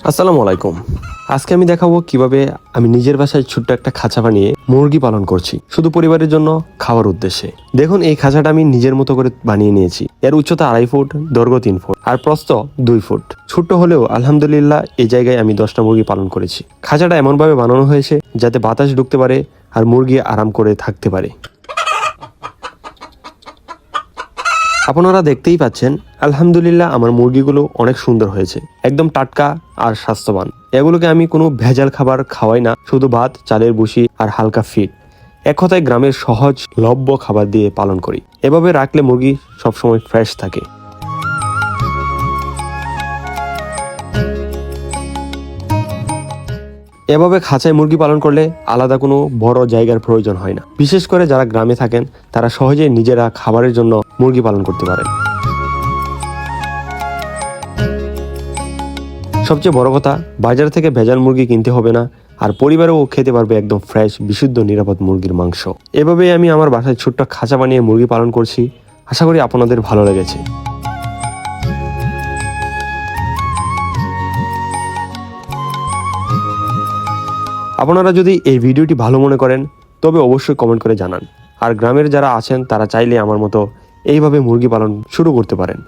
আসসালামু আলাইকুম। আজকে আমি দেখাবো কিভাবে আমি নিজের বাসায় ছোট্ট একটা খাঁচা বানিয়ে মুরগি পালন করছি, শুধু পরিবারের জন্য খাওয়ার উদ্দেশ্যে। দেখুন, এই খাঁচাটা আমি নিজের মতো করে বানিয়ে নিয়েছি। এর উচ্চতা 2.5 ফুট, দৈর্ঘ্য 3 ফুট আর প্রস্থ 2 ফুট। ছোট্ট হলেও আলহামদুলিল্লাহ এই জায়গায় আমি 10টা মুরগি পালন করেছি। খাঁচাটা এমনভাবে বানানো হয়েছে যাতে বাতাস ঢুকতে পারে আর মুরগি আরাম করে থাকতে পারে। আপনারা দেখতেই পাচ্ছেন, আলহামদুলিল্লাহ আমার মুরগিগুলো অনেক সুন্দর হয়েছে, একদম টাটকা আর স্বাস্থ্যবান। এগুলোকে আমি কোনো ভেজাল খাবার খাওয়াই না, শুধু ভাত, চালের ভুসি আর হালকা ফিড। এক কথায় গ্রামের সহজ লভ্য খাবার দিয়ে পালন করি। এভাবে রাখলে মুরগি সবসময় ফ্রেশ থাকে। এভাবে খাঁচায় মুরগি পালন করলে আলাদা কোনো বড় জায়গার প্রয়োজন হয় না। বিশেষ করে যারা গ্রামে থাকেন তারা সহজেই নিজেরা খাবারের জন্য মুরগি পালন করতে পারেন। সবচেয়ে বড় কথা, বাজার থেকে ভেজাল মুরগি কিনতে হবে না, আর পরিবারেও খেতে পারবে একদম ফ্রেশ, বিশুদ্ধ, নিরাপদ মুরগির মাংস। এভাবেই আমি আমার বাসায় ছোট্ট খাঁচা বানিয়ে মুরগি পালন করছি। আশা করি আপনাদের ভালো লেগেছে। আপনারা যদি এই ভিডিওটি ভালো মনে করেন তবে অবশ্যই কমেন্ট করে জানান। আর গ্রামের যারা আছেন তারা চাইলে আমার মতো এইভাবে মুরগি পালন শুরু করতে পারেন।